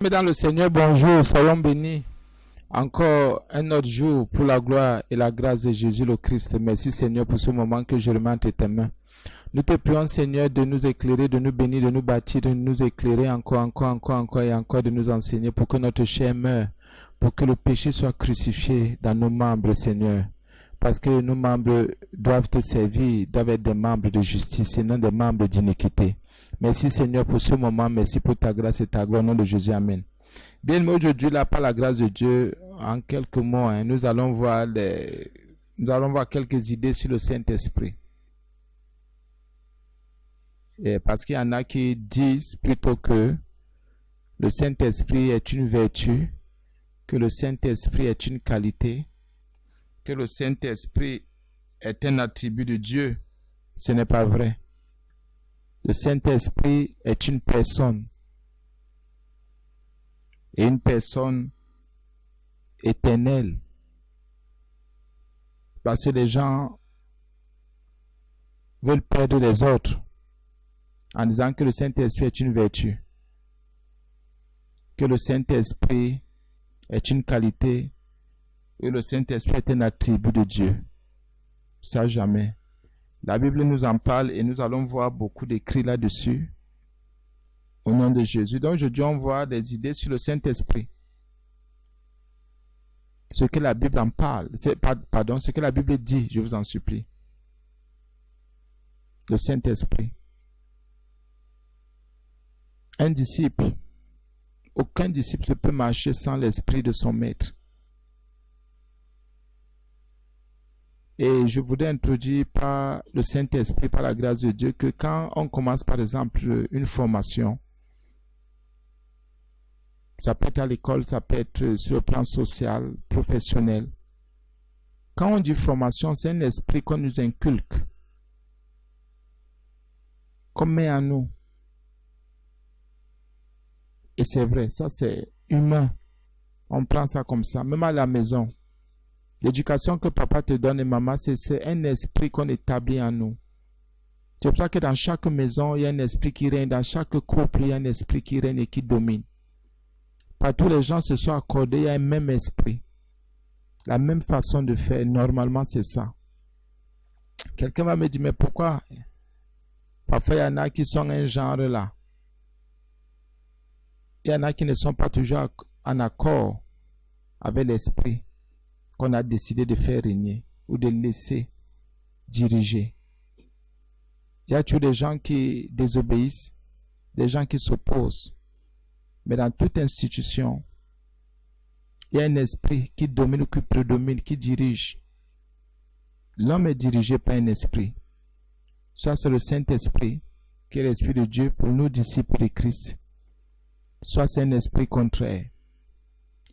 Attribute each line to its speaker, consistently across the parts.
Speaker 1: Mais dans le Seigneur, bonjour, soyons bénis. Encore un autre jour pour la gloire et la grâce de Jésus le Christ. Merci Seigneur pour ce moment que je remets entre tes mains. Nous te prions Seigneur de nous éclairer, de nous bénir, de nous bâtir, de nous éclairer encore et encore, de nous enseigner pour que notre chair meure, pour que le péché soit crucifié dans nos membres Seigneur. Parce que nos membres doivent te servir, doivent être des membres de justice et non des membres d'iniquité. Merci Seigneur pour ce moment, merci pour ta grâce et ta gloire au nom de Jésus, amen. Bien, mais aujourd'hui, là, par la grâce de Dieu, en quelques mots, nous allons voir quelques idées sur le Saint-Esprit. Parce qu'il y en a qui disent plutôt que le Saint-Esprit est une vertu, que le Saint-Esprit est une qualité, que le Saint-Esprit est un attribut de Dieu. Ce n'est pas vrai. Le Saint-Esprit est une personne. Et une personne éternelle. Parce que les gens veulent perdre les autres en disant que le Saint-Esprit est une vertu, que le Saint-Esprit est une qualité et le Saint-Esprit est un attribut de Dieu. Ça jamais. La Bible nous en parle et nous allons voir beaucoup d'écrits là-dessus. Au nom de Jésus. Donc aujourd'hui, on voit des idées sur le Saint-Esprit. Ce que la Bible en parle. Ce que la Bible dit, je vous en supplie. Le Saint-Esprit. Un disciple. Aucun disciple ne peut marcher sans l'esprit de son maître. Et je voudrais introduire par le Saint-Esprit, par la grâce de Dieu, que quand on commence par exemple une formation, ça peut être à l'école, ça peut être sur le plan social, professionnel. Quand on dit formation, c'est un esprit qu'on nous inculque, qu'on met en nous. Et c'est vrai, ça c'est humain. On prend ça comme ça, même à la maison. L'éducation que papa te donne et maman, c'est un esprit qu'on établit en nous. C'est pour ça que dans chaque maison, il y a un esprit qui règne. Dans chaque couple, il y a un esprit qui règne et qui domine. Partout les gens se sont accordés, il y a un même esprit. La même façon de faire. Normalement, c'est ça. Quelqu'un va me dire, mais pourquoi? Parfois, il y en a qui sont un genre là. Il y en a qui ne sont pas toujours en accord avec l'esprit qu'on a décidé de faire régner ou de laisser diriger. Il y a toujours des gens qui désobéissent, des gens qui s'opposent. Mais dans toute institution, il y a un esprit qui domine ou qui prédomine, qui dirige. L'homme est dirigé par un esprit. Soit c'est le Saint-Esprit, qui est l'Esprit de Dieu pour nous, disciples de Christ. Soit c'est un esprit contraire.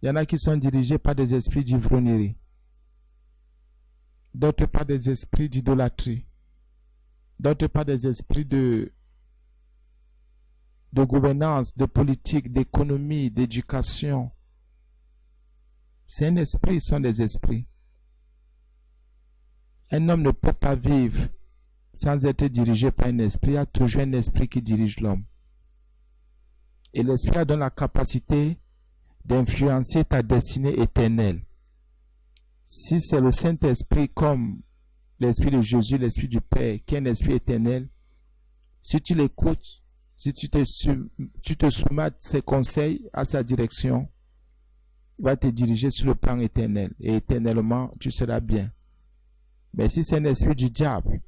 Speaker 1: Il y en a qui sont dirigés par des esprits d'ivrognerie. D'autres par des esprits d'idolâtrie. D'autres par des esprits de gouvernance, de politique, d'économie, d'éducation. C'est un esprit, ce sont des esprits. Un homme ne peut pas vivre sans être dirigé par un esprit. Il y a toujours un esprit qui dirige l'homme. Et l'esprit a donné la capacité d'influencer ta destinée éternelle. Si c'est le Saint-Esprit comme l'Esprit de Jésus, l'Esprit du Père, qui est un esprit éternel, si tu l'écoutes, si tu te soumets à ses conseils, à sa direction, il va te diriger sur le plan éternel. Et éternellement, tu seras bien. Mais si c'est un esprit du diable,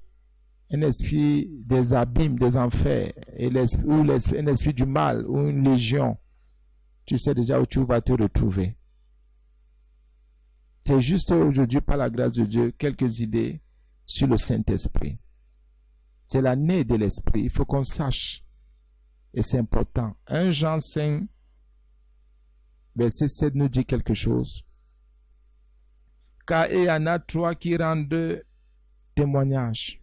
Speaker 1: un esprit des abîmes, des enfers, un esprit du mal, ou une légion, tu sais déjà où tu vas te retrouver. C'est juste aujourd'hui, par la grâce de Dieu, quelques idées sur le Saint-Esprit. C'est la nez de l'Esprit. Il faut qu'on sache. Et c'est important. 1 Jean 5, verset 7 nous dit quelque chose. Car il y en a 3 qui rendent témoignage.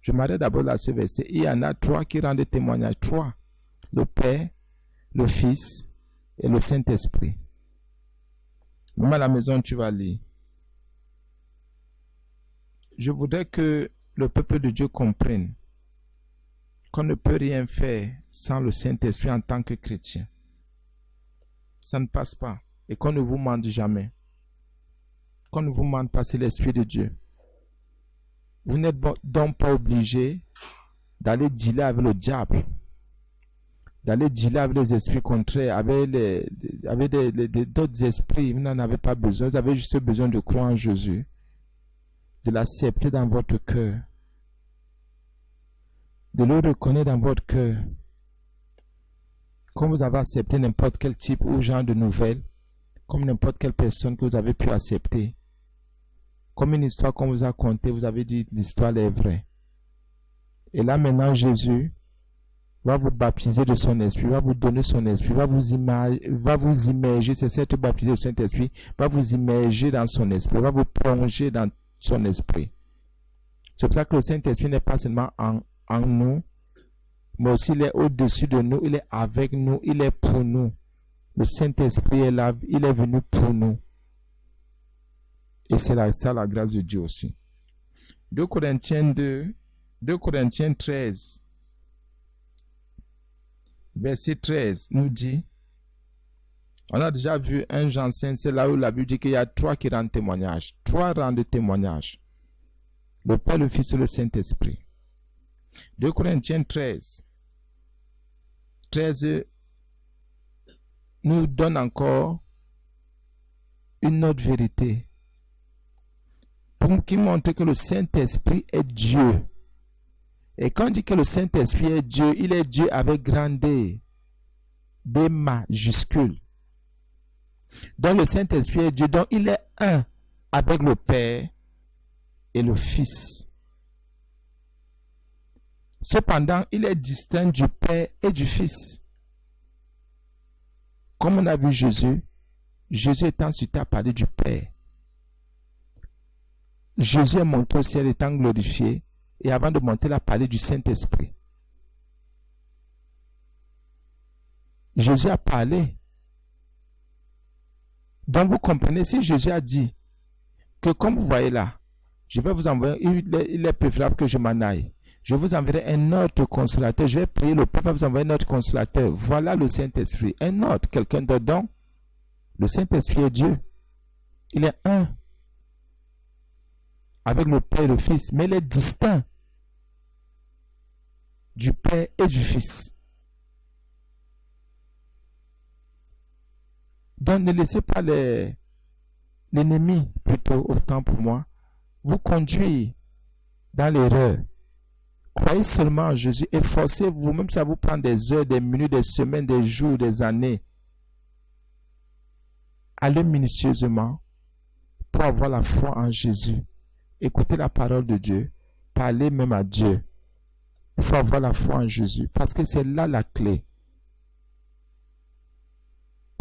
Speaker 1: Je m'arrête d'abord à ce verset. Il y en a 3 qui rendent témoignage. 3. Le Père, le Fils et le Saint-Esprit. Même à la maison, tu vas lire. Je voudrais que le peuple de Dieu comprenne qu'on ne peut rien faire sans le Saint-Esprit en tant que chrétien. ça ne passe pas. Et qu'on ne vous mente jamais. Qu'on ne vous mente pas, c'est l'Esprit de Dieu. Vous n'êtes donc pas obligé d'aller dealer avec le diable, d'aller dealer avec les esprits contraires, avec d'autres esprits. Vous n'en avez pas besoin. Vous avez juste besoin de croire en Jésus, de l'accepter dans votre cœur, de le reconnaître dans votre cœur. Comme vous avez accepté n'importe quel type ou genre de nouvelles, comme n'importe quelle personne que vous avez pu accepter, comme une histoire qu'on vous a contée, vous avez dit l'histoire est vraie. Et là maintenant Jésus va vous baptiser de son esprit, va vous donner son esprit, va vous immerger, c'est cette baptisé de Saint-Esprit, va vous immerger dans son esprit, va vous plonger dans son esprit. C'est pour ça que le Saint-Esprit n'est pas seulement en nous, mais aussi il est au-dessus de nous, il est avec nous, il est pour nous. Le Saint-Esprit est là, il est venu pour nous. Et c'est ça la grâce de Dieu aussi. 2 Corinthiens 13, verset 13 nous dit, on a déjà vu 1 Jean 5, c'est là où la Bible dit qu'il y a 3 qui rendent témoignage. 3 rendent témoignage. Le Père, le Fils et le Saint-Esprit. 2 Corinthiens 13 nous donne encore une autre vérité qui montre que le Saint-Esprit est Dieu. Et quand on dit que le Saint-Esprit est Dieu, il est Dieu avec grand D, D majuscule. Donc le Saint-Esprit est Dieu, donc il est un avec le Père et le Fils. Cependant, il est distinct du Père et du Fils. Comme on a vu Jésus étant sur terre parler du Père. Jésus est monté au ciel étant glorifié, et avant de monter, il a parlé du Saint-Esprit. Jésus a parlé. Donc vous comprenez, si Jésus a dit que comme vous voyez là, je vais vous envoyer, il est préférable que je m'en aille. Je vous enverrai un autre consolateur. Je vais prier, le Père va vous envoyer un autre consolateur. Voilà le Saint-Esprit. Un autre, quelqu'un d'autre. Donc, le Saint-Esprit est Dieu. Il est un avec le Père et le Fils, mais il est distinct du Père et du Fils. Donc, ne laissez pas l'ennemi, plutôt autant pour moi, vous conduire dans l'erreur. Croyez seulement en Jésus, efforcez-vous, même si ça vous prend des heures, des minutes, des semaines, des jours, des années. Allez minutieusement pour avoir la foi en Jésus. Écoutez la parole de Dieu. Parlez même à Dieu. Il faut avoir la foi en Jésus parce que c'est là la clé.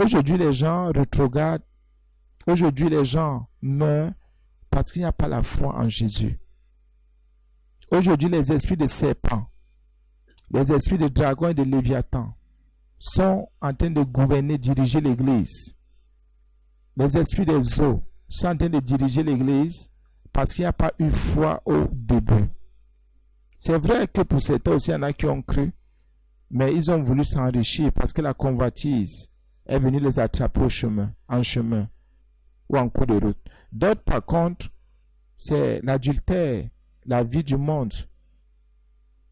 Speaker 1: Aujourd'hui, les gens rétrogradent. Aujourd'hui, les gens meurent parce qu'il n'y a pas la foi en Jésus. Aujourd'hui, les esprits de serpents, les esprits de dragons et de léviathans sont en train de gouverner, diriger l'Église. Les esprits des eaux sont en train de diriger l'Église parce qu'il n'y a pas eu foi au début. C'est vrai que pour certains aussi, il y en a qui ont cru, mais ils ont voulu s'enrichir parce que la convoitise est venue les attraper en chemin ou en cours de route. D'autres, par contre, c'est l'adultère, la vie du monde.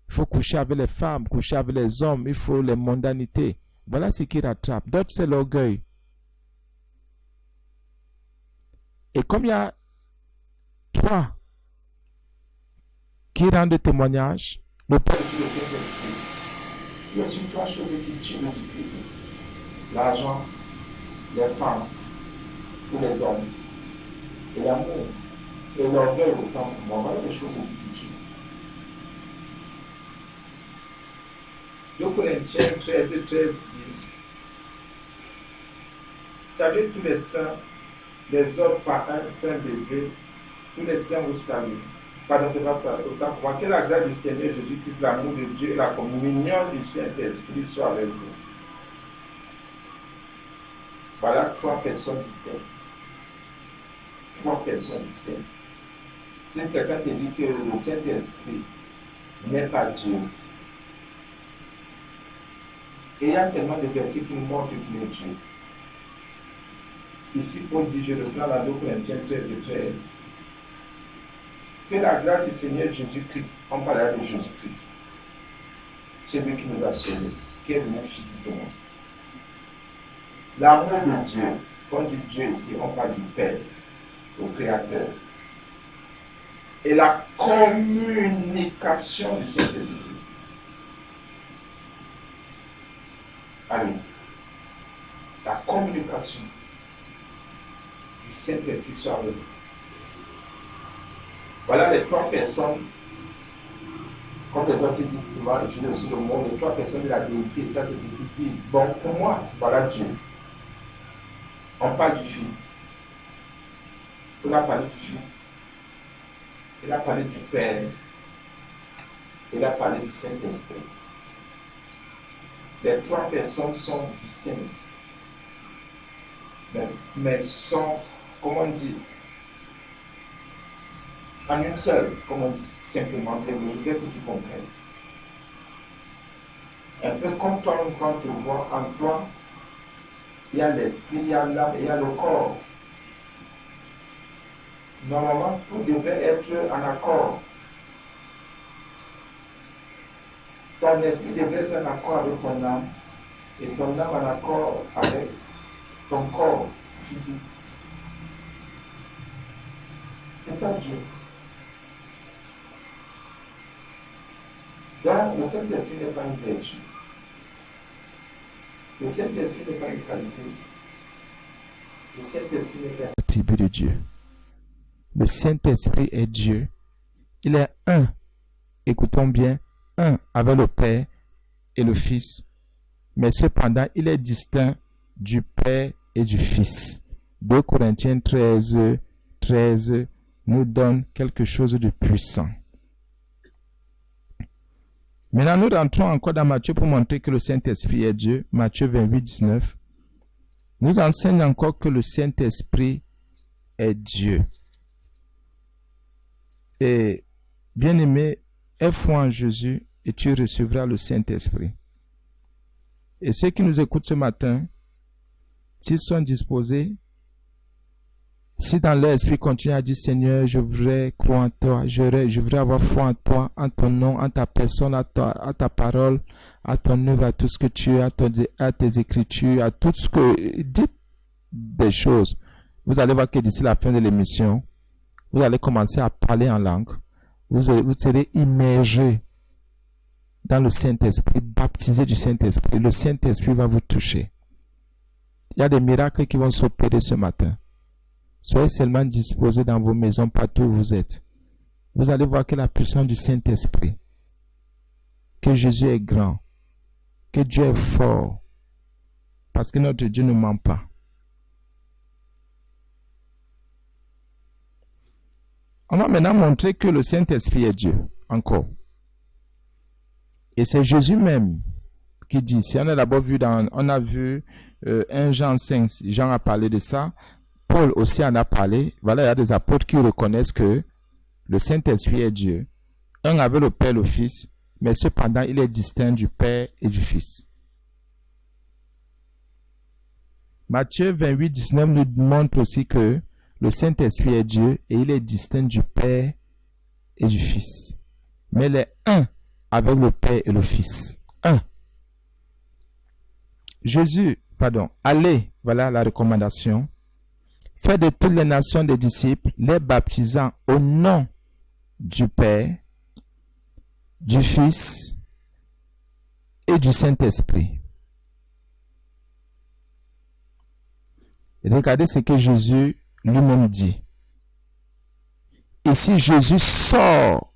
Speaker 1: Il faut coucher avec les femmes, coucher avec les hommes, il faut les mondanités. Voilà ce qui rattrape. D'autres, c'est l'orgueil. Et comme il y a 3 qui rendent témoignage, le Père, le Fils et le Saint-Esprit, il y a aussi 3 choses qui tuent le disciple. L'argent, les femmes, ou les hommes, et l'amour, et l'orgueil autant pour moi. Voilà les choses aussi qui tuent. 2 Corinthiens 13 et 13 dit, saluez tous les saints, les autres par un saint baiser, tous les saints vous saluent. Pardon, c'est pas ça. Autant pour moi, que la grâce du Seigneur Jésus-Christ, l'amour de Dieu et la communion du Saint-Esprit soient avec vous. Voilà 3 personnes distinctes. 3 personnes distinctes. Si quelqu'un te dit que le Saint-Esprit n'est pas Dieu, et il y a tellement de versets qui montrent qu'il est Dieu. Ici, Paul dit, je reprends la 2 Corinthiens 13 et 13. Que la grâce du Seigneur Jésus-Christ, on parlera de Jésus-Christ, c'est lui qui nous a sauvés, qui est venu physiquement. L'amour de Dieu, quand on dit Dieu ici, on parle du Père, au Créateur. Et la communication du Saint-Esprit. Allez. La communication du Saint-Esprit soit avec vous. Voilà les 3 personnes, comme les autres disent souvent, je dis aussi le mot, les 3 personnes de la déité, ça c'est ce qu'il dit. Bon, pour moi, voilà Dieu. On parle du Fils. On a parlé du Fils. Il a parlé du Père. Il a parlé du Saint-Esprit. Les 3 personnes sont distinctes. Mais sont, comment on dit, en une seule, comme on dit simplement, et je voudrais que tu comprennes. Un peu comme toi, quand tu vois en toi, il y a l'esprit, il y a l'âme et il y a le corps. Normalement, tout devrait être en accord. Ton esprit devrait être en accord avec ton âme et ton âme en accord avec ton corps physique. C'est ça Dieu. Donc, le Saint-Esprit n'est pas une vertu. Le Saint-Esprit n'est pas une qualité. Le Saint-Esprit n'est pas un attribut de Dieu. Le Saint-Esprit est Dieu. Il est un, écoutons bien, un avec le Père et le Fils. Mais cependant, il est distinct du Père et du Fils. 2 Corinthiens 13 nous donne quelque chose de puissant. Maintenant, nous rentrons encore dans Matthieu pour montrer que le Saint-Esprit est Dieu. Matthieu 28, 19 nous enseigne encore que le Saint-Esprit est Dieu. Et bien-aimé, aie foi en Jésus et tu recevras le Saint-Esprit. Et ceux qui nous écoutent ce matin, s'ils sont disposés, si dans leur esprit continue à dire Seigneur, je voudrais croire en toi, je voudrais avoir foi en toi, en ton nom, en ta personne, à ta parole, à ton œuvre, à tout ce que tu es, à tes écritures, à tout ce que... Dites des choses. Vous allez voir que d'ici la fin de l'émission, vous allez commencer à parler en langue. Vous serez immergé dans le Saint-Esprit, baptisé du Saint-Esprit. Le Saint-Esprit va vous toucher. Il y a des miracles qui vont s'opérer ce matin. Soyez seulement disposés dans vos maisons, partout où vous êtes. Vous allez voir que la puissance du Saint-Esprit, que Jésus est grand, que Dieu est fort, parce que notre Dieu ne ment pas. On va maintenant montrer que le Saint-Esprit est Dieu, encore. Et c'est Jésus même qui dit, si on a d'abord vu on a vu 1 Jean 5, Jean a parlé de ça, Paul aussi en a parlé. Voilà, il y a des apôtres qui reconnaissent que le Saint-Esprit est Dieu. Un avec le Père et le Fils, mais cependant, il est distinct du Père et du Fils. Matthieu 28, 19 nous montre aussi que le Saint-Esprit est Dieu et il est distinct du Père et du Fils. Mais il est un avec le Père et le Fils. Un. Allez, voilà la recommandation. Faites de toutes les nations des disciples, les baptisant au nom du Père, du Fils et du Saint-Esprit. Regardez ce que Jésus lui-même dit. Ici, Jésus sort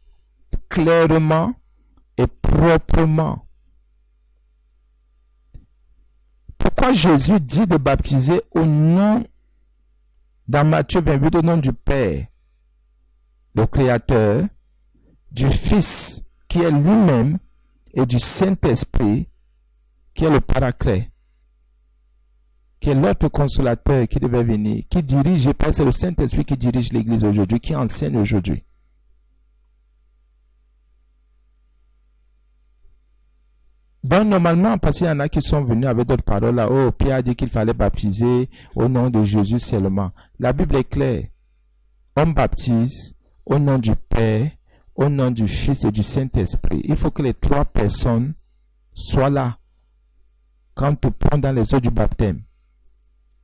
Speaker 1: clairement et proprement. Pourquoi Jésus dit de baptiser au nom, dans Matthieu 28, au nom du Père, le Créateur, du Fils, qui est lui-même, et du Saint-Esprit, qui est le Paraclet, qui est l'autre consolateur qui devait venir, qui dirige, c'est le Saint-Esprit qui dirige l'Église aujourd'hui, qui enseigne aujourd'hui. Donc, normalement, parce qu'il y en a qui sont venus avec d'autres paroles, là, oh, Pierre a dit qu'il fallait baptiser au nom de Jésus seulement. La Bible est claire. On baptise au nom du Père, au nom du Fils et du Saint-Esprit. Il faut que les trois personnes soient là quand on prend dans les eaux du baptême.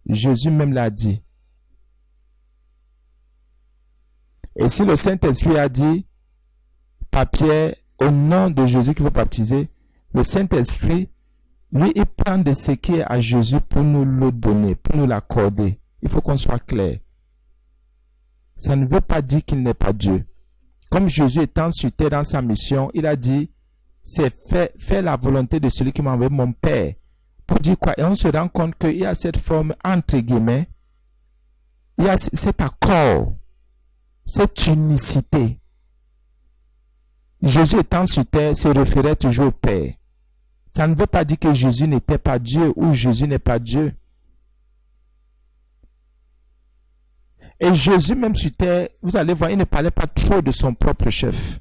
Speaker 1: Jésus même l'a dit. Et si le Saint-Esprit a dit, par Pierre, au nom de Jésus qu'il faut baptiser, le Saint-Esprit, lui, il prend de ce qui est à Jésus pour nous le donner, pour nous l'accorder. Il faut qu'on soit clair. Ça ne veut pas dire qu'il n'est pas Dieu. Comme Jésus étant sur terre dans sa mission, il a dit, c'est faire la volonté de celui qui m'a envoyé, mon Père. Pour dire quoi? Et on se rend compte qu'il y a cette forme, entre guillemets, il y a cet accord, cette unicité. Jésus étant sur terre se référait toujours au Père. Ça ne veut pas dire que Jésus n'était pas Dieu ou Jésus n'est pas Dieu. Et Jésus, même sur terre, vous allez voir, il ne parlait pas trop de son propre chef.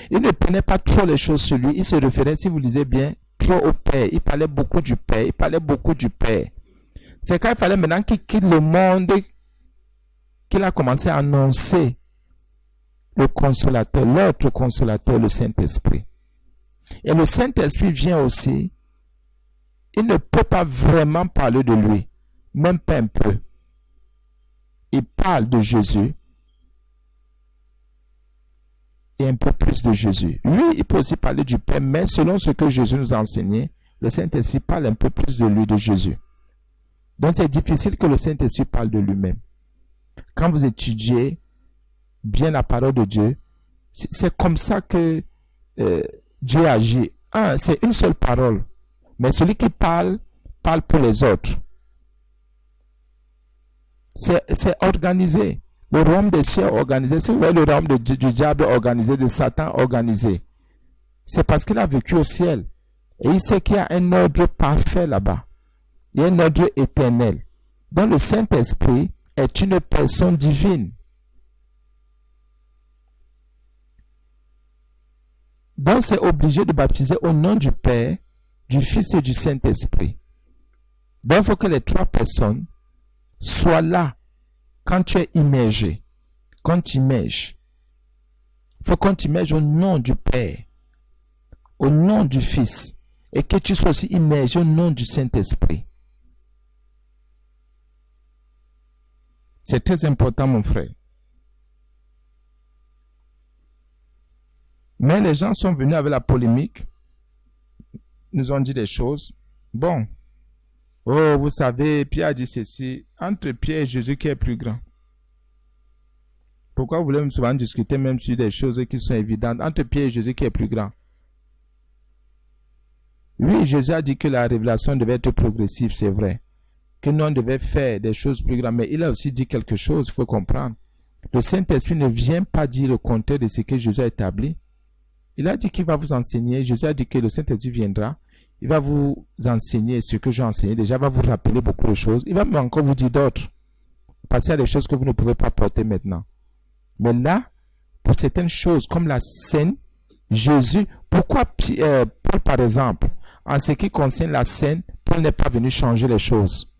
Speaker 1: Il ne prenait pas trop les choses sur lui. Il se référait, si vous lisez bien, trop au Père. Il parlait beaucoup du Père. Il parlait beaucoup du Père. C'est quand il fallait maintenant qu'il quitte le monde qu'il a commencé à annoncer le consolateur, l'autre consolateur, le Saint-Esprit. Et le Saint-Esprit vient aussi. Il ne peut pas vraiment parler de lui, même pas un peu. Il parle de Jésus et un peu plus de Jésus. Lui, il peut aussi parler du Père, mais selon ce que Jésus nous a enseigné, le Saint-Esprit parle un peu plus de lui, de Jésus. Donc, c'est difficile que le Saint-Esprit parle de lui-même. Quand vous étudiez bien la parole de Dieu, c'est comme ça que Dieu agit. C'est une seule parole, mais celui qui parle, parle pour les autres. C'est organisé. Le royaume des cieux est organisé. Si vous voyez le royaume du diable organisé, de Satan organisé, c'est parce qu'il a vécu au ciel. Et il sait qu'il y a un ordre parfait là-bas. Il y a un ordre éternel. Donc le Saint-Esprit est une personne divine. Donc c'est obligé de baptiser au nom du Père, du Fils et du Saint-Esprit. Donc il faut que les trois personnes sois là quand tu es immergé, quand tu immerges. Il faut qu'on t'immerge au nom du Père, au nom du Fils, et que tu sois aussi immergé au nom du Saint-Esprit. C'est très important, mon frère. Mais les gens sont venus avec la polémique, nous ont dit des choses. Bon. Oh, vous savez, Pierre a dit ceci, entre Pierre et Jésus qui est plus grand. Pourquoi vous voulez souvent discuter même sur des choses qui sont évidentes, entre Pierre et Jésus qui est plus grand? Oui, Jésus a dit que la révélation devait être progressive, c'est vrai. Que nous, on devait faire des choses plus grandes. Mais il a aussi dit quelque chose, il faut comprendre. Le Saint-Esprit ne vient pas dire le contraire de ce que Jésus a établi. Il a dit qu'il va vous enseigner. Jésus a dit que le Saint-Esprit viendra. Il va vous enseigner ce que j'ai enseigné. Déjà, il va vous rappeler beaucoup de choses. Il va même encore vous dire d'autres. Parce qu'il y a des choses que vous ne pouvez pas porter maintenant. Mais là, pour certaines choses, comme la scène, Jésus, pourquoi Paul, par exemple, en ce qui concerne la scène, Paul n'est pas venu changer les choses.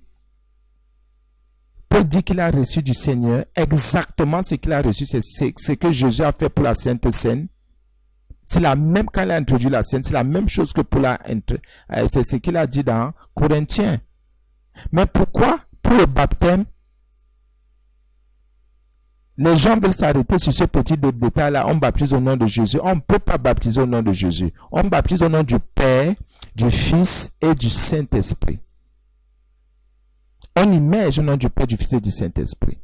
Speaker 1: Paul dit qu'il a reçu du Seigneur exactement ce qu'il a reçu, c'est ce que Jésus a fait pour la Sainte Seine. C'est la même, quand il a introduit la scène, c'est la même chose que Paul a c'est ce qu'il a dit dans Corinthiens. Mais pourquoi, pour le baptême, les gens veulent s'arrêter sur ce petit détail-là? On baptise au nom de Jésus. On ne peut pas baptiser au nom de Jésus. On baptise au nom du Père, du Fils et du Saint-Esprit. On immerge au nom du Père, du Fils et du Saint-Esprit.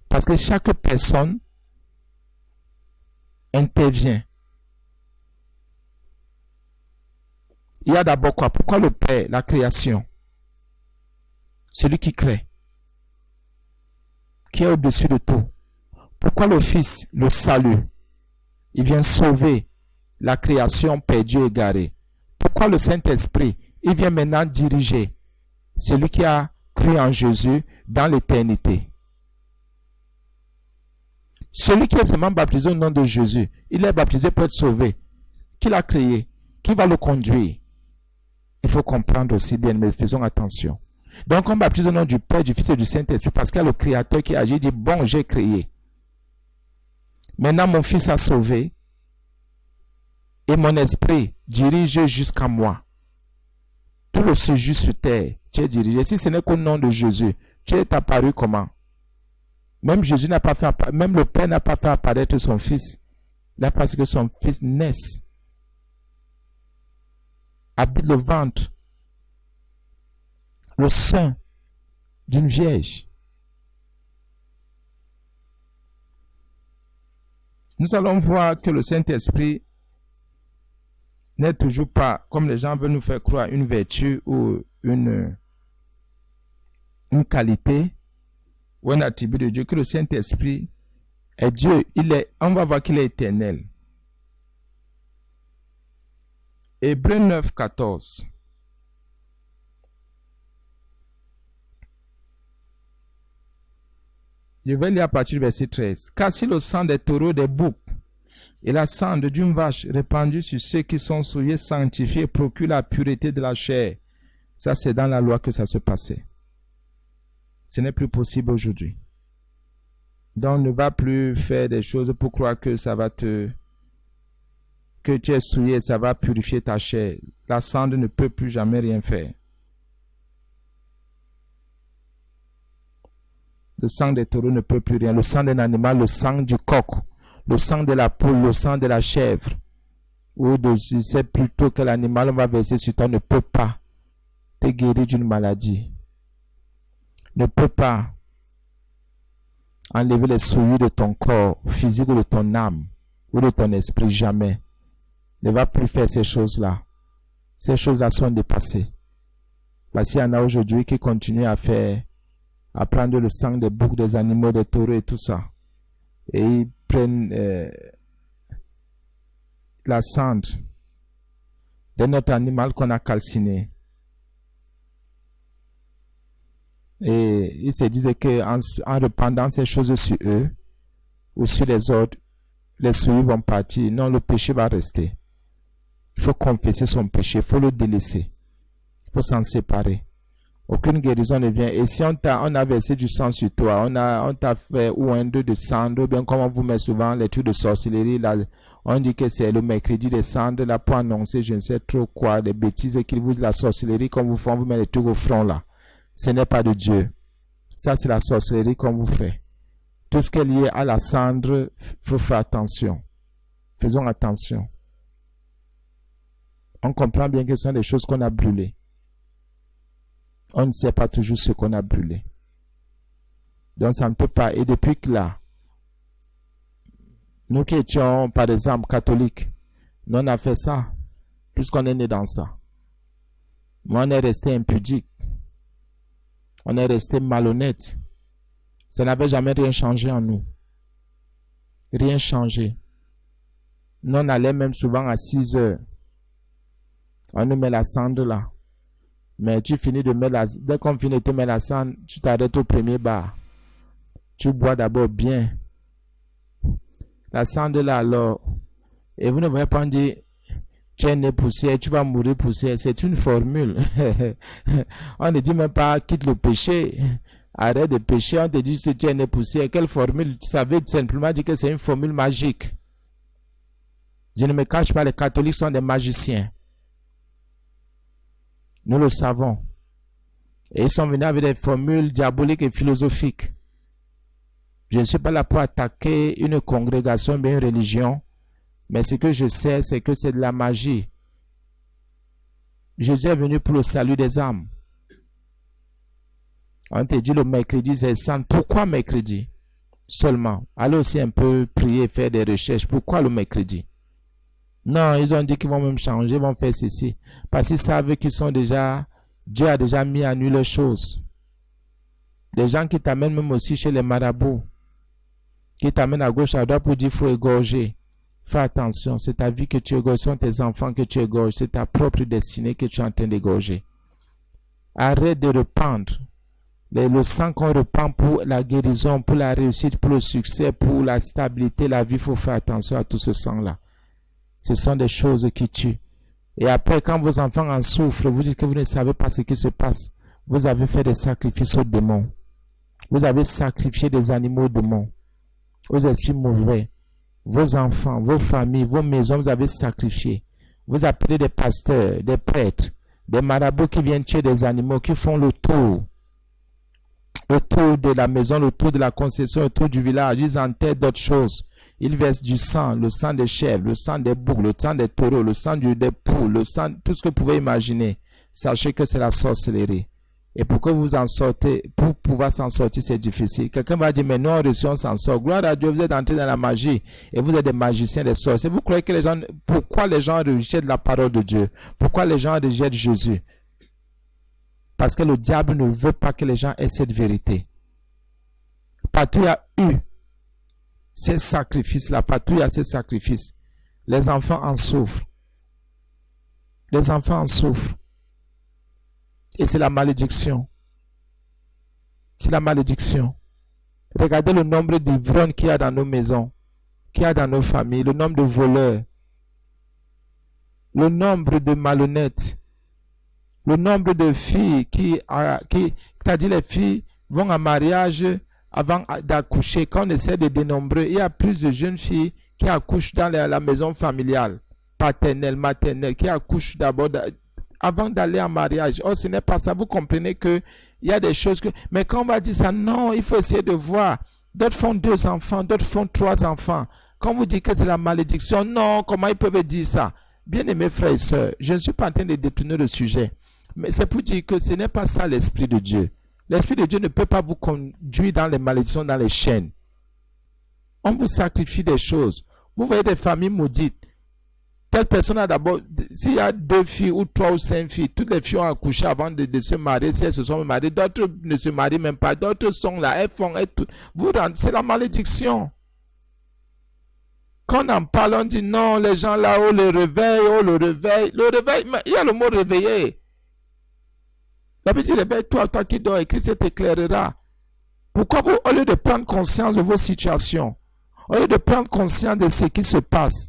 Speaker 1: Parce que chaque personne intervient. Il y a d'abord quoi? Pourquoi le Père? La création. Celui qui crée. Qui est au-dessus de tout. Pourquoi le Fils? Le salut. Il vient sauver la création perdue et égarée. Pourquoi le Saint-Esprit? Il vient maintenant diriger celui qui a cru en Jésus dans l'éternité. Celui qui est seulement baptisé au nom de Jésus, il est baptisé pour être sauvé. Qui l'a créé? Qui va le conduire? Il faut comprendre aussi bien, mais faisons attention. Donc, on baptise au nom du Père, du Fils et du Saint-Esprit parce qu'il y a le Créateur qui agit, il dit, bon, j'ai créé. Maintenant, mon Fils a sauvé et mon esprit dirige jusqu'à moi. Tout le séjour sur terre, tu es dirigé. Si ce n'est qu'au nom de Jésus, tu es apparu comment? Même Jésus n'a pas fait, même le Père n'a pas fait apparaître son Fils. Là, parce que son Fils naisse, habite le ventre, le sein d'une vierge. Nous allons voir que le Saint-Esprit n'est toujours pas, comme les gens veulent nous faire croire, une vertu ou une qualité ou un attribut de Dieu, que le Saint-Esprit est Dieu. On va voir qu'il est éternel. Hébreux 9, 14. Je vais lire à partir du verset 13. Car si le sang des taureaux, des boucs et la cendre d'une vache répandue sur ceux qui sont souillés, sanctifiés, procure la pureté de la chair. Ça, c'est dans la loi que ça se passait. Ce n'est plus possible aujourd'hui. Donc, ne va plus faire des choses pour croire que ça va que tu es souillé, ça va purifier ta chair. La cendre ne peut plus jamais rien faire. Le sang des taureaux ne peut plus rien. Le sang d'un animal, le sang du coq, le sang de la poule, le sang de la chèvre, ou de, c'est plutôt que l'animal va verser sur toi, ne peut pas te guérir d'une maladie. Ne peut pas enlever les souillures de ton corps physique ou de ton âme ou de ton esprit, jamais. Ne va plus faire ces choses-là. Ces choses-là sont dépassées. Parce qu'il y en a aujourd'hui qui continuent à prendre le sang des boucs, des animaux, des taureaux et tout ça. Et ils prennent la cendre d'un autre animal qu'on a calciné. Et ils se disaient qu'en répandant ces choses sur eux ou sur les autres, les souillures vont partir. Non, le péché va rester. Il faut confesser son péché, il faut le délaisser. Il faut s'en séparer. Aucune guérison ne vient. Et si on a versé du sang sur toi, on t'a fait ou un deux de cendre, ou bien comme on vous met souvent les trucs de sorcellerie, là, on dit que c'est le mercredi de cendre, là, pour annoncer je ne sais trop quoi, des bêtises, et qu'ils vous disent la sorcellerie qu'on vous fait, on vous met les trucs au front là. Ce n'est pas de Dieu. Ça, c'est la sorcellerie qu'on vous fait. Tout ce qui est lié à la cendre, il faut faire attention. Faisons attention. On comprend bien que ce sont des choses qu'on a brûlées. On ne sait pas toujours ce qu'on a brûlé. Donc ça ne peut pas. Et depuis que là, nous qui étions, par exemple, catholiques, nous on a fait ça, puisqu'on est né dans ça. Moi, on est resté impudique. On est resté malhonnête. Ça n'avait jamais rien changé en nous. Rien changé. Nous, on allait même souvent à 6 heures. On nous met la cendre là. Mais tu finis de mettre dès qu'on finit de te mettre la cendre, tu t'arrêtes au premier bar. Tu bois d'abord bien. La cendre là alors. Et vous ne voyez pas dire, tu es né poussière, tu vas mourir poussière. C'est une formule. On ne dit même pas quitte le péché. Arrête de pécher. On te dit si tu es né poussière. Quelle formule? Tu savais simplement dire que c'est une formule magique. Je ne me cache pas, les catholiques sont des magiciens. Nous le savons. Et ils sont venus avec des formules diaboliques et philosophiques. Je ne suis pas là pour attaquer une congrégation, bien une religion. Mais ce que je sais, c'est que c'est de la magie. Jésus est venu pour le salut des âmes. On te dit le mercredi, c'est saint. Pourquoi mercredi seulement? Allez aussi un peu prier, faire des recherches. Pourquoi le mercredi? Non, ils ont dit qu'ils vont même changer, ils vont faire ceci. Parce qu'ils savent qu'ils sont déjà, Dieu a déjà mis à nu les choses. Des gens qui t'amènent même aussi chez les marabouts, qui t'amènent à gauche, à droite pour dire qu'il faut égorger. Fais attention, c'est ta vie que tu égorges, ce sont tes enfants que tu égorges, c'est ta propre destinée que tu es en train d'égorger. Arrête de répandre le sang qu'on reprend pour la guérison, pour la réussite, pour le succès, pour la stabilité, la vie, il faut faire attention à tout ce sang-là. Ce sont des choses qui tuent. Et après, quand vos enfants en souffrent, vous dites que vous ne savez pas ce qui se passe. Vous avez fait des sacrifices aux démons. Vous avez sacrifié des animaux aux démons, aux esprits mauvais. Vos enfants, vos familles, vos maisons, vous avez sacrifié. Vous appelez des pasteurs, des prêtres, des marabouts qui viennent tuer des animaux, qui font le tour de la maison, le tour de la concession, le tour du village. Ils enterrent d'autres choses. Ils versent du sang, le sang des chèvres, le sang des boucs, le sang des taureaux, le sang des poules, le sang, tout ce que vous pouvez imaginer. Sachez que c'est la sorcellerie. Et pour que vous en sortez, pour pouvoir s'en sortir, c'est difficile. Quelqu'un va dire, mais nous, on reçoit, on s'en sort. Gloire à Dieu, vous êtes entrés dans la magie. Et vous êtes des magiciens, des sorciers. Vous croyez que les gens, pourquoi les gens rejettent la parole de Dieu? Pourquoi les gens rejettent Jésus? Parce que le diable ne veut pas que les gens aient cette vérité. Partout il y a eu ces sacrifices-là, partout il y a ces sacrifices. Les enfants en souffrent. Les enfants en souffrent. Et c'est la malédiction. C'est la malédiction. Regardez le nombre d'ivrognes qu'il y a dans nos maisons, qu'il y a dans nos familles, le nombre de voleurs, le nombre de malhonnêtes, le nombre de filles c'est-à-dire les filles vont en mariage avant d'accoucher. Quand on essaie de dénombrer, il y a plus de jeunes filles qui accouchent dans la maison familiale, paternelle, maternelle, qui accouchent d'abord avant d'aller en mariage. Oh, ce n'est pas ça. Vous comprenez que il y a des choses que... Mais quand on va dire ça, non, il faut essayer de voir. D'autres font 2 enfants, d'autres font 3 enfants. Quand vous dites que c'est la malédiction, non, comment ils peuvent dire ça? Bien-aimés frères et sœurs, je ne suis pas en train de détourner le sujet. Mais c'est pour dire que ce n'est pas ça l'Esprit de Dieu. L'Esprit de Dieu ne peut pas vous conduire dans les malédictions, dans les chaînes. On vous sacrifie des choses. Vous voyez des familles maudites. Telle personne a d'abord, s'il y a 2 filles ou 3 ou 5 filles, toutes les filles ont accouché avant de se marier, si elles se sont mariées, d'autres ne se marient même pas, d'autres sont là, elles font, c'est la malédiction. Quand on en parle, on dit non, les gens là, oh le réveil, il y a le mot réveiller. La Bible dit réveille-toi, toi qui dors, et Christ t'éclairera. Pourquoi vous, au lieu de prendre conscience de vos situations, au lieu de prendre conscience de ce qui se passe,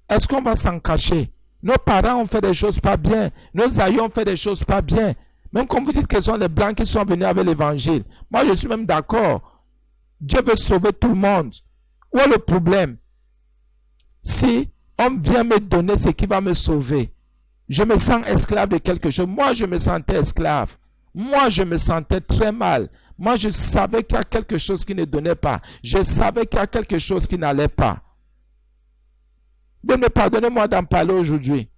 Speaker 1: est-ce qu'on va s'en cacher? Nos parents ont fait des choses pas bien. Nos aïeux ont fait des choses pas bien. Même quand vous dites que ce sont les blancs qui sont venus avec l'évangile. Moi, je suis même d'accord. Dieu veut sauver tout le monde. Où est le problème? Si on vient me donner ce qui va me sauver, je me sens esclave de quelque chose. Moi, je me sentais esclave. Moi, je me sentais très mal. Moi, je savais qu'il y a quelque chose qui ne donnait pas. Je savais qu'il y a quelque chose qui n'allait pas. Dieu me pardonnez-moi d'en parler aujourd'hui.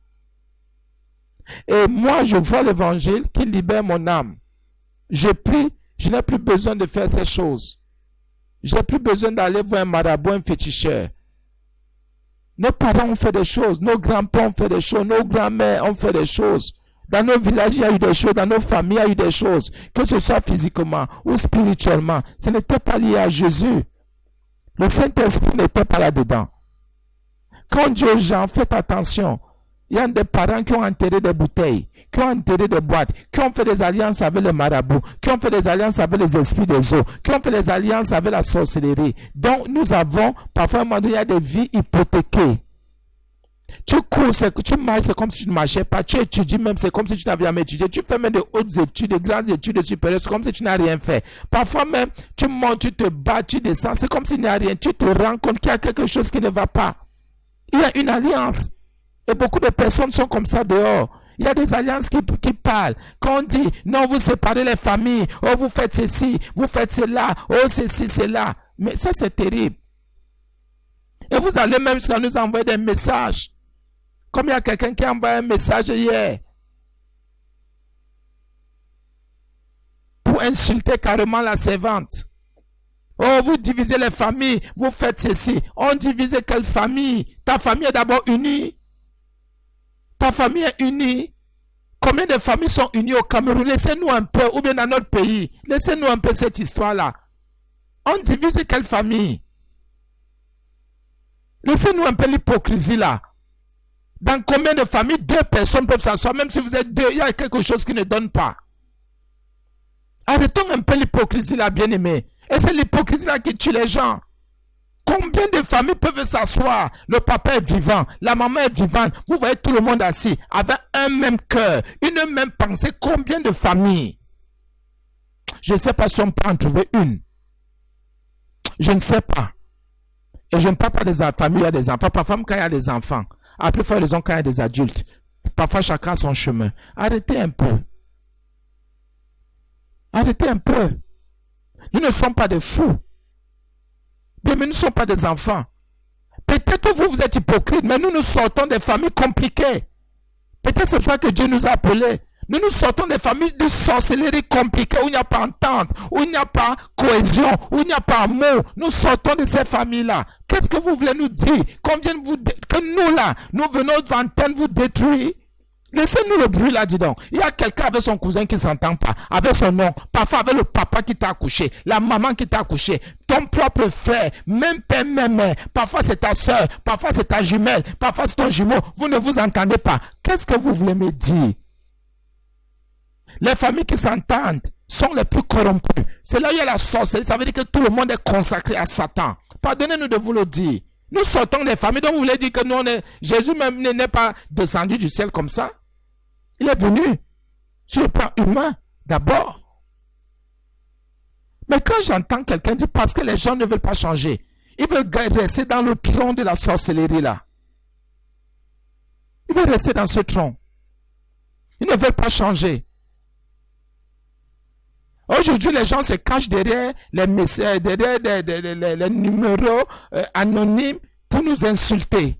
Speaker 1: Et moi, je vois l'évangile qui libère mon âme. Je prie, je n'ai plus besoin de faire ces choses. Je n'ai plus besoin d'aller voir un marabout, un féticheur. Nos parents ont fait des choses, nos grands-parents ont fait des choses, nos grands-mères ont fait des choses. Dans nos villages, il y a eu des choses, dans nos familles, il y a eu des choses. Que ce soit physiquement ou spirituellement, ce n'était pas lié à Jésus. Le Saint-Esprit n'était pas là-dedans. Quand Dieu aux gens, faites attention. Il y a des parents qui ont enterré des bouteilles, qui ont enterré des boîtes, qui ont fait des alliances avec les marabouts, qui ont fait des alliances avec les esprits des eaux, qui ont fait des alliances avec la sorcellerie. Donc nous avons, parfois, il y a des vies hypothéquées. Tu cours, tu marches, c'est comme si tu ne marchais pas. Tu étudies même, c'est comme si tu n'avais jamais étudié. Tu fais même de hautes études, de grandes études supérieures, c'est comme si tu n'as rien fait. Parfois même, tu montes, tu te bats, tu descends, c'est comme s'il n'y a rien. Tu te rends compte qu'il y a quelque chose qui ne va pas. Il y a une alliance. Et beaucoup de personnes sont comme ça dehors. Il y a des alliances qui parlent. Quand on dit, non, vous séparez les familles. Oh, vous faites ceci, vous faites cela. Oh, ceci, cela. Mais ça, c'est terrible. Et vous allez même jusqu'à nous envoyer des messages. Comme il y a quelqu'un qui a envoyé un message hier. Pour insulter carrément la servante. Oh, vous divisez les familles, vous faites ceci. On divise quelle famille? Ta famille est d'abord unie. Ta famille est unie. Combien de familles sont unies au Cameroun? Laissez-nous un peu, ou bien dans notre pays. Laissez-nous un peu cette histoire-là. On divise quelle famille? Laissez-nous un peu l'hypocrisie là. Dans combien de familles 2 personnes peuvent s'asseoir? Même si vous êtes 2, il y a quelque chose qui ne donne pas. Arrêtons un peu l'hypocrisie là, bien-aimé. Et c'est l'hypocrisie là qui tue les gens. Combien de familles peuvent s'asseoir? Le papa est vivant, la maman est vivante. Vous voyez tout le monde assis avec un même cœur, une même pensée. Combien de familles? Je ne sais pas si on peut en trouver une. Je ne sais pas. Et je ne parle pas des familles, il y a des enfants. Parfois, quand il y a des enfants. Après, il faut raison quand il y a des adultes. Parfois, chacun a son chemin. Arrêtez un peu. Arrêtez un peu. Nous ne sommes pas des fous. Bien, mais nous ne sommes pas des enfants. Peut-être vous, vous êtes hypocrite, mais nous sortons des familles compliquées. Peut-être c'est pour ça que Dieu nous a appelés. Nous sortons des familles de sorcellerie compliquées où il n'y a pas entente, où il n'y a pas cohésion, où il n'y a pas amour. Nous sortons de ces familles-là. Qu'est-ce que vous voulez nous dire? Que nous là, nous venons entendre vous détruire? Laissez-nous le bruit là, dis donc. Il y a quelqu'un avec son cousin qui ne s'entend pas, avec son nom, parfois avec le papa qui t'a accouché, la maman qui t'a accouché, ton propre frère, même père, même mère. Parfois c'est ta soeur, parfois c'est ta jumelle, parfois c'est ton jumeau. Vous ne vous entendez pas. Qu'est-ce que vous voulez me dire? Les familles qui s'entendent sont les plus corrompues. C'est là où il y a la sorcellerie. Ça veut dire que tout le monde est consacré à Satan. Pardonnez-nous de vous le dire. Nous sortons des familles dont vous voulez dire que nous, Jésus même n'est pas descendu du ciel comme ça. Il est venu sur le plan humain d'abord. Mais quand j'entends quelqu'un dire parce que les gens ne veulent pas changer, ils veulent rester dans le tronc de la sorcellerie là. Ils veulent rester dans ce tronc. Ils ne veulent pas changer. Aujourd'hui, les gens se cachent derrière les messages, derrière les numéros anonymes pour nous insulter.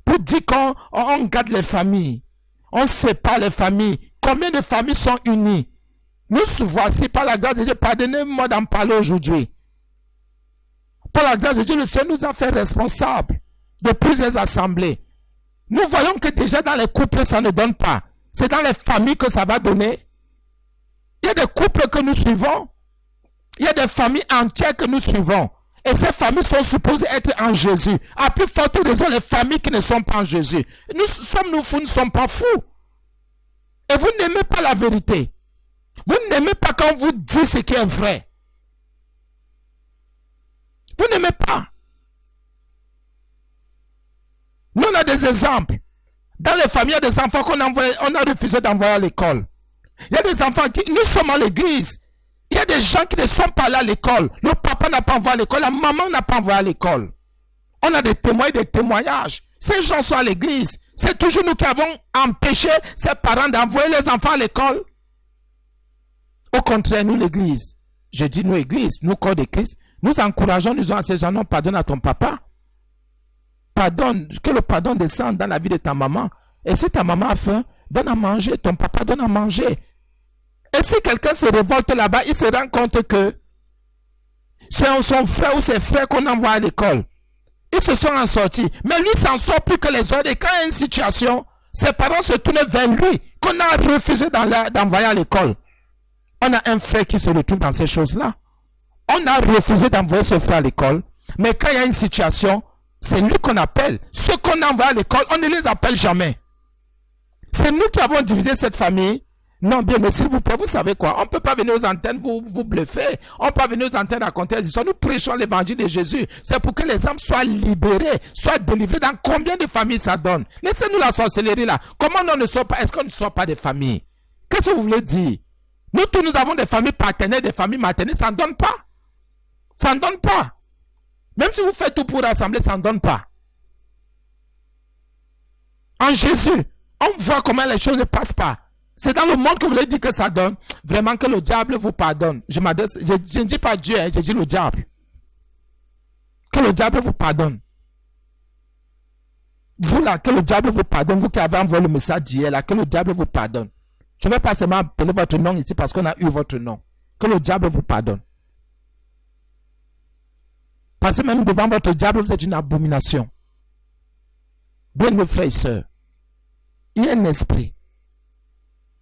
Speaker 1: Pour dire qu'on garde les familles. On sépare les familles. Combien de familles sont unies? Nous voici par la grâce de Dieu. Pardonnez-moi d'en parler aujourd'hui. Par la grâce de Dieu, le Seigneur nous a fait responsables de plusieurs assemblées. Nous voyons que déjà dans les couples, ça ne donne pas. C'est dans les familles que ça va donner. Il y a des couples que nous suivons. Il y a des familles entières que nous suivons. Et ces familles sont supposées être en Jésus. À plus forte raison, les familles qui ne sont pas en Jésus. Nous fous, ne sommes pas fous. Et vous n'aimez pas la vérité. Vous n'aimez pas quand on vous dit ce qui est vrai. Vous n'aimez pas. Nous, on a des exemples. Dans les familles, il y a des enfants on a refusé d'envoyer à l'école. Il y a des enfants qui, nous sommes à l'église. Il y a des gens qui ne sont pas allés à l'école. Le papa n'a pas envoyé à l'école, la maman n'a pas envoyé à l'école. On a des témoins et des témoignages. Ces gens sont à l'église. C'est toujours nous qui avons empêché ces parents d'envoyer les enfants à l'école. Au contraire, nous l'église, je dis nous église, nous corps de Christ, nous encourageons, nous disons à ces gens, non, pardonne à ton papa. Pardonne, que le pardon descende dans la vie de ta maman. Et si ta maman a faim, donne à manger, ton papa donne à manger. Et si quelqu'un se révolte là-bas, il se rend compte que c'est son frère ou ses frères qu'on envoie à l'école. Ils se sont en sortis. Mais lui s'en sort plus que les autres. Et quand il y a une situation, ses parents se tournent vers lui, qu'on a refusé d'envoyer à l'école. On a un frère qui se retrouve dans ces choses-là. On a refusé d'envoyer ce frère à l'école. Mais quand il y a une situation, c'est lui qu'on appelle. Ceux qu'on envoie à l'école, on ne les appelle jamais. C'est nous qui avons divisé cette famille. Non, bien, mais s'il vous plaît, vous savez quoi? On ne peut pas venir aux antennes vous bluffer. On ne peut pas venir aux antennes raconter des histoires. Nous prêchons l'évangile de Jésus. C'est pour que les âmes soient libérées, soient délivrées. Dans combien de familles ça donne? Laissez-nous la sorcellerie là. Comment on ne sort pas? Est-ce qu'on ne sort pas des familles? Qu'est-ce que vous voulez dire? Nous tous, nous avons des familles paternelles, des familles maternelles. Ça ne donne pas. Ça ne donne pas. Même si vous faites tout pour rassembler, ça ne donne pas. En Jésus, on voit comment les choses ne passent pas. C'est dans le monde que vous voulez dire que ça donne. Vraiment que le diable vous pardonne. Je ne dis pas Dieu, je dis le diable. Que le diable vous pardonne. Vous là, que le diable vous pardonne. Vous qui avez envoyé le message d'hier là, que le diable vous pardonne. Je ne vais pas seulement appeler votre nom ici parce qu'on a eu votre nom. Que le diable vous pardonne. Parce que même devant votre diable, vous êtes une abomination. Bien mes frères et sœurs, il y a un esprit.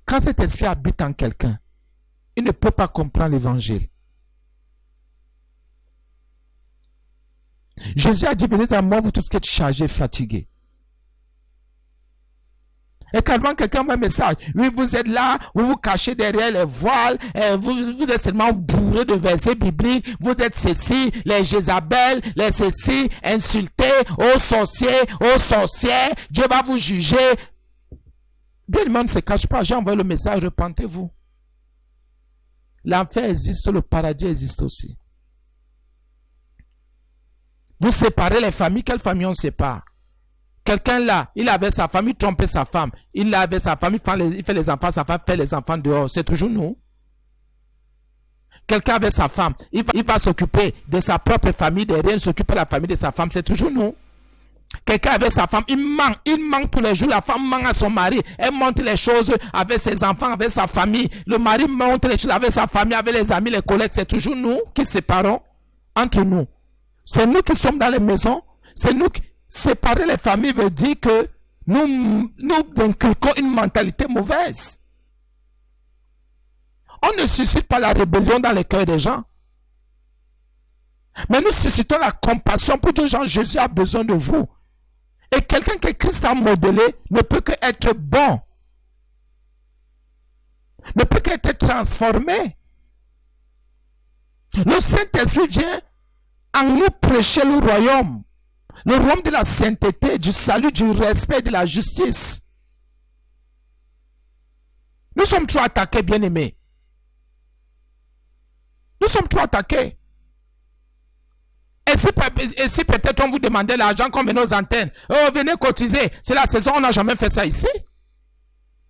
Speaker 1: Quand cet esprit habite en quelqu'un, il ne peut pas comprendre l'évangile. Jésus a dit, venez à moi, vous tous qui êtes chargés, fatigués. Et quand quelqu'un met un message, oui, vous êtes là, vous vous cachez derrière les voiles, vous êtes seulement bourré de versets bibliques, vous êtes ceci, les Jézabel, les ceci, insultés, aux sorciers, aux sorcières, Dieu va vous juger. Bien, le monde ne se cache pas, j'ai envoyé le message, repentez-vous. L'enfer existe, le paradis existe aussi. Vous séparez les familles, quelle famille on sépare? Quelqu'un là, il avait sa femme, il trompait sa femme. Il avait sa femme, il fait les enfants, sa femme fait les enfants dehors. C'est toujours nous. Quelqu'un avec sa femme, il va s'occuper de sa propre famille, derrière, il s'occupe de la famille de sa femme. C'est toujours nous. Quelqu'un avec sa femme, il manque tous les jours. La femme manque à son mari. Elle montre les choses avec ses enfants, avec sa famille. Le mari montre les choses avec sa famille, avec les amis, les collègues. C'est toujours nous qui séparons entre nous. C'est nous qui sommes dans les maisons. C'est nous qui... Séparer les familles veut dire que nous inculquons une mentalité mauvaise. On ne suscite pas la rébellion dans les cœurs des gens. Mais nous suscitons la compassion pour des gens. Jésus a besoin de vous. Et quelqu'un que Christ a modelé ne peut qu'être bon. Ne peut qu'être transformé. Le Saint-Esprit vient en nous prêcher le royaume. Le royaume de la sainteté, du salut, du respect, de la justice. Nous sommes trop attaqués, bien-aimés. Nous sommes trop attaqués. Et si peut-être on vous demandait l'argent comme nos antennes, oh, venez cotiser, c'est la saison, on n'a jamais fait ça ici.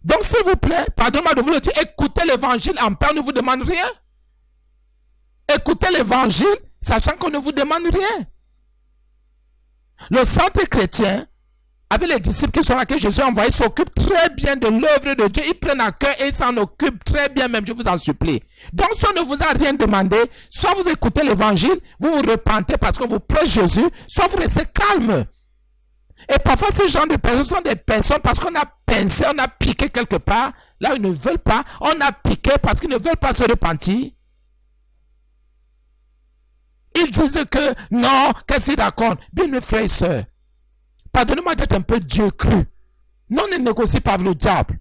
Speaker 1: Donc s'il vous plaît, pardonnez-moi de vous le dire, écoutez l'évangile en paix, on ne vous demande rien. Écoutez l'évangile, sachant qu'on ne vous demande rien. Le centre chrétien, avec les disciples qui sont là, que Jésus a envoyé, s'occupe très bien de l'œuvre de Dieu. Ils prennent à cœur et ils s'en occupent très bien même, je vous en supplie. Donc, si on ne vous a rien demandé, soit vous écoutez l'évangile, vous vous repentez parce que vous prêchez Jésus, soit vous restez calme. Et parfois, ces gens de personnes sont des personnes parce qu'on a pincé, on a piqué quelque part. Là, ils ne veulent pas. On a piqué parce qu'ils ne veulent pas se repentir. Ils disent que non, qu'est-ce qu'ils racontent? Bien, mes frères et sœurs, pardonnez-moi d'être un peu Dieu cru. Non, on ne négocie pas avec le diable.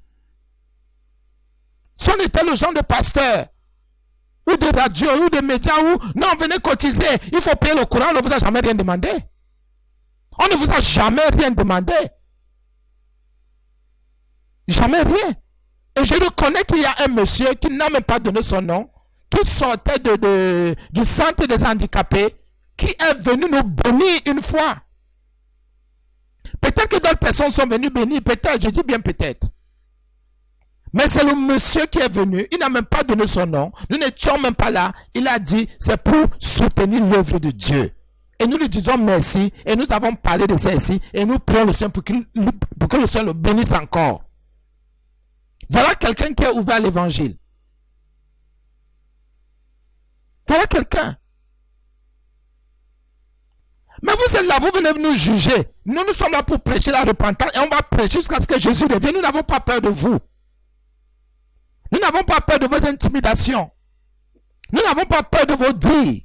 Speaker 1: Si on était le genre de pasteur, ou de radio, ou de médias, ou non, venez cotiser, il faut payer le courant, on ne vous a jamais rien demandé. On ne vous a jamais rien demandé. Jamais rien. Et je reconnais qu'il y a un monsieur qui n'a même pas donné son nom, qui sortait du centre des handicapés, qui est venu nous bénir une fois. Peut-être que d'autres personnes sont venues bénir, peut-être, je dis bien peut-être. Mais c'est le monsieur qui est venu, il n'a même pas donné son nom, nous n'étions même pas là, il a dit, c'est pour soutenir l'œuvre de Dieu. Et nous lui disons merci, et nous avons parlé de ça ici, et nous prions le Seigneur pour que le Seigneur le bénisse encore. Voilà quelqu'un qui est ouvert à l'évangile. Voilà quelqu'un. Mais vous êtes là, vous venez nous juger. Nous sommes là pour prêcher la repentance et on va prêcher jusqu'à ce que Jésus revienne. Nous n'avons pas peur de vous. Nous n'avons pas peur de vos intimidations. Nous n'avons pas peur de vos dires.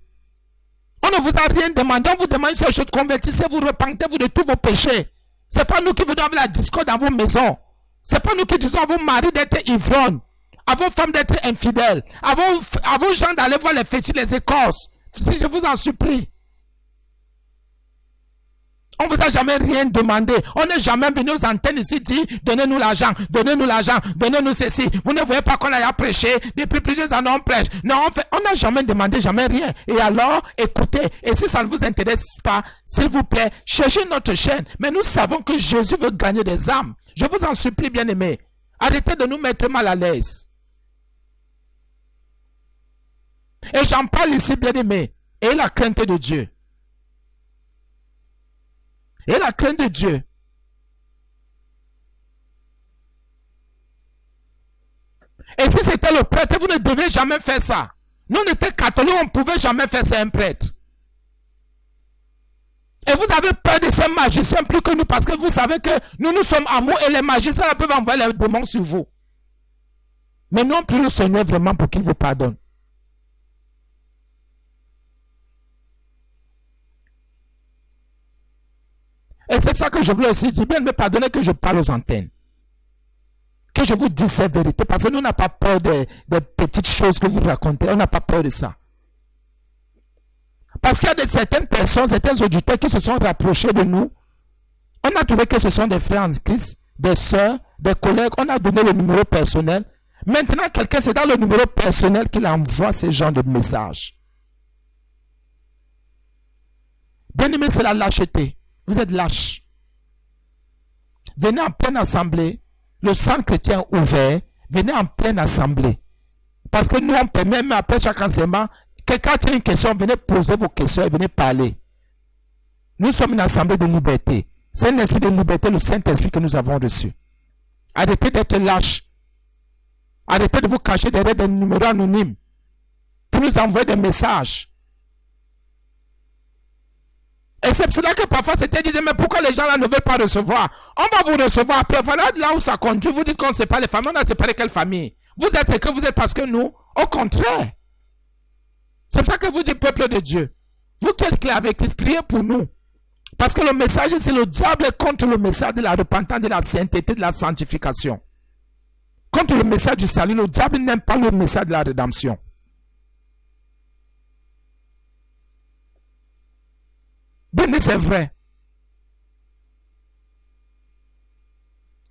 Speaker 1: On ne vous a rien demandé. On vous demande une seule chose. Convertissez-vous, repentez-vous de tous vos péchés. Ce n'est pas nous qui venons avec la discorde dans vos maisons. Ce n'est pas nous qui disons à vos maris d'être ivrognes, à vos femmes d'être infidèles, à vos gens d'aller voir les fétiches, les écorces. Si je vous en supplie. On ne vous a jamais rien demandé. On n'est jamais venu aux antennes ici dire donnez-nous l'argent, donnez-nous l'argent, donnez-nous ceci. Vous ne voyez pas qu'on a prêché depuis plusieurs années, on prêche. Non, on n'a jamais demandé, jamais rien. Et alors, écoutez, et si ça ne vous intéresse pas, s'il vous plaît, cherchez notre chaîne. Mais nous savons que Jésus veut gagner des âmes. Je vous en supplie, bien-aimés. Arrêtez de nous mettre mal à l'aise. Et j'en parle ici, bien-aimés. Et la crainte de Dieu. Et la crainte de Dieu. Et si c'était le prêtre, vous ne devez jamais faire ça. Nous, on était catholiques, on ne pouvait jamais faire ça un prêtre. Et vous avez peur de ces magiciens plus que nous parce que vous savez que nous sommes amour et les magiciens peuvent envoyer les démons sur vous. Mais nous, on prie le Seigneur vraiment pour qu'il vous pardonne. Et c'est pour ça que je voulais aussi dire, bien me pardonner que je parle aux antennes. que je vous dise ces vérités, parce que nous, on n'a pas peur des petites choses que vous racontez. On n'a pas peur de ça. Parce qu'il y a certaines personnes, certains auditeurs qui se sont rapprochés de nous. On a trouvé que ce sont des frères en Christ, des sœurs, des collègues. On a donné le numéro personnel. Maintenant, quelqu'un, c'est dans le numéro personnel qu'il envoie ce genre de messages. Bien-aimé, c'est la lâcheté. Vous êtes lâche. Venez en pleine assemblée. Le centre chrétien ouvert. Venez en pleine assemblée. Parce que nous, on permet, même après chaque enseignement, quelqu'un a une question, venez poser vos questions et venez parler. Nous sommes une assemblée de liberté. C'est un esprit de liberté, le Saint-Esprit que nous avons reçu. Arrêtez d'être lâche. Arrêtez de vous cacher derrière des numéros anonymes pour nous envoyer des messages. Et c'est pour cela que parfois c'était disait, mais pourquoi les gens là ne veulent pas recevoir? On va vous recevoir après. Voilà là où ça conduit. Vous dites qu'on ne sait pas les familles. On a séparé quelle famille? Vous êtes ce que vous êtes parce que nous, au contraire. C'est pour ça que vous dites peuple de Dieu. Vous qui êtes avec Christ, priez pour nous. Parce que le message, c'est le diable contre le message de la repentance, de la sainteté, de la sanctification. Contre le message du salut, le diable n'aime pas le message de la rédemption. Bien, c'est vrai.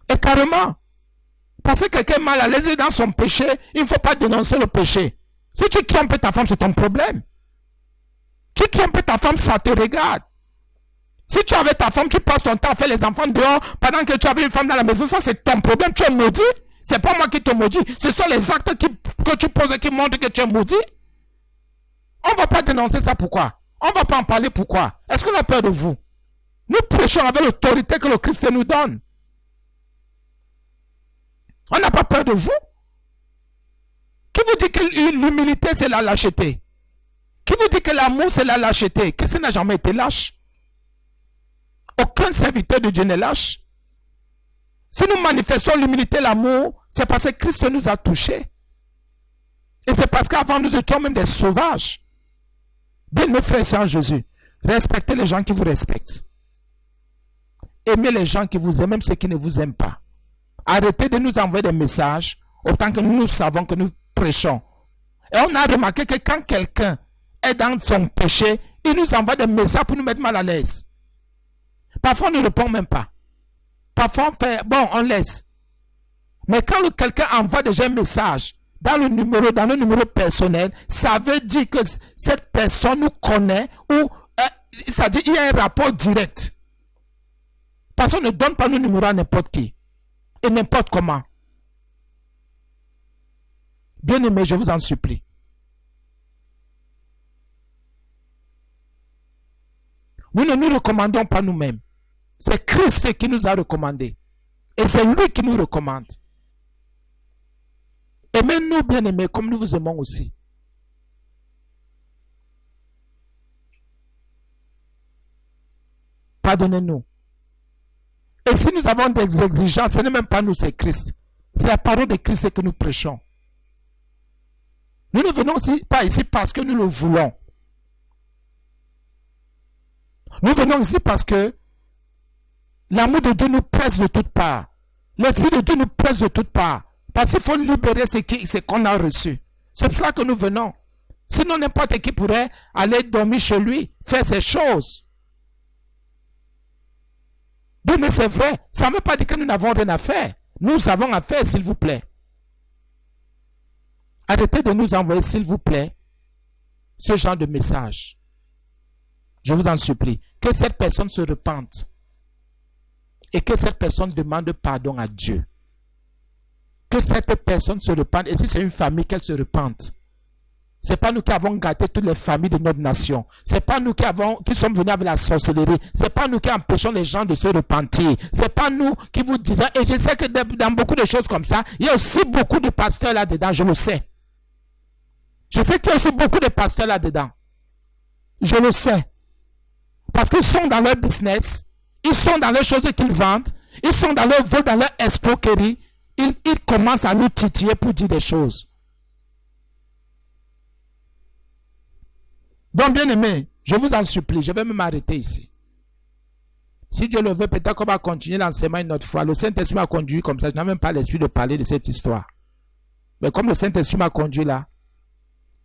Speaker 1: Et carrément, parce que quelqu'un est mal à l'aise dans son péché, il ne faut pas dénoncer le péché. Si tu trompes ta femme, c'est ton problème. Tu trompes ta femme, ça te regarde. Si tu avais ta femme, tu passes ton temps à faire les enfants dehors pendant que tu avais une femme dans la maison, ça c'est ton problème. Tu es maudit. C'est pas moi qui te maudis. Ce sont les actes que tu poses qui montrent que tu es maudit. On ne va pas dénoncer ça, pourquoi? On ne va pas en parler, pourquoi? Est-ce qu'on a peur de vous? Nous prêchons avec l'autorité que le Christ nous donne. On n'a pas peur de vous? Qui vous dit que l'humilité c'est la lâcheté? Qui vous dit que l'amour c'est la lâcheté? Christ n'a jamais été lâche. Aucun serviteur de Dieu n'est lâche. Si nous manifestons l'humilité, l'amour, c'est parce que Christ nous a touchés. Et c'est parce qu'avant nous étions même des sauvages. Bien, mes frères et sœurs en Jésus, respectez les gens qui vous respectent. Aimez les gens qui vous aiment, même ceux qui ne vous aiment pas. Arrêtez de nous envoyer des messages autant que nous savons que nous prêchons. Et on a remarqué que quand quelqu'un est dans son péché, il nous envoie des messages pour nous mettre mal à l'aise. Parfois, on ne répond même pas. Parfois, on fait, bon, on laisse. Mais quand quelqu'un envoie déjà un message dans le numéro personnel, ça veut dire que cette personne nous connaît ou ça dit qu'il y a un rapport direct. Parce qu'on ne donne pas nos numéros à n'importe qui et n'importe comment. Bien-aimés, je vous en supplie. Nous ne nous recommandons pas nous-mêmes. C'est Christ qui nous a recommandés. Et c'est lui qui nous recommande. Aimez-nous, bien-aimés, comme nous vous aimons aussi. Pardonnez-nous. Et si nous avons des exigences, ce n'est même pas nous, c'est Christ. C'est la parole de Christ que nous prêchons. Nous ne venons pas ici parce que nous le voulons. Nous venons ici parce que l'amour de Dieu nous presse de toutes parts. L'Esprit de Dieu nous presse de toutes parts. Parce qu'il faut libérer ce qu'on a reçu. C'est pour ça que nous venons. Sinon, n'importe qui pourrait aller dormir chez lui, faire ces choses. Mais c'est vrai, ça ne veut pas dire que nous n'avons rien à faire. Nous avons à faire, s'il vous plaît. Arrêtez de nous envoyer, s'il vous plaît, ce genre de message. Je vous en supplie. Que cette personne se repente. Et que cette personne demande pardon à Dieu. Que cette personne se repente. Et si c'est une famille, qu'elle se repente. Ce n'est pas nous qui avons gâté toutes les familles de notre nation. Ce n'est pas nous qui sommes venus avec la sorcellerie. Ce n'est pas nous qui empêchons les gens de se repentir. Ce n'est pas nous qui vous disons. Et je sais que dans beaucoup de choses comme ça, il y a aussi beaucoup de pasteurs là-dedans. Je le sais. Je sais qu'il y a aussi beaucoup de pasteurs là-dedans. Je le sais. Parce qu'ils sont dans leur business. Ils sont dans les choses qu'ils vendent. Ils sont dans leur vol, dans leur escroquerie. Ils commencent à nous titiller pour dire des choses. Donc, bien aimé, je vous en supplie, je vais même m'arrêter ici. Si Dieu le veut, peut-être qu'on va continuer l'enseignement une autre fois. Le Saint-Esprit m'a conduit comme ça. Je n'ai même pas l'esprit de parler de cette histoire. Mais comme le Saint-Esprit m'a conduit là,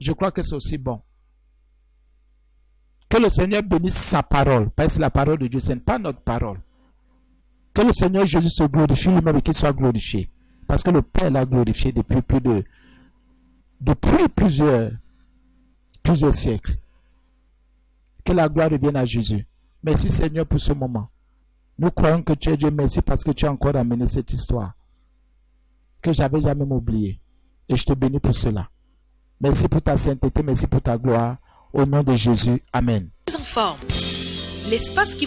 Speaker 1: je crois que c'est aussi bon. Que le Seigneur bénisse sa parole. Parce que c'est la parole de Dieu, ce n'est pas notre parole. Que le Seigneur Jésus se glorifie lui-même et qu'il soit glorifié. Parce que le Père l'a glorifié depuis plusieurs siècles. Que la gloire revienne à Jésus. Merci Seigneur pour ce moment. Nous croyons que tu es Dieu. Merci parce que tu as encore amené cette histoire. Que j'avais jamais m'oublié. Et je te bénis pour cela. Merci pour ta sainteté. Merci pour ta gloire. Au nom de Jésus. Amen.
Speaker 2: En forme. L'espace qui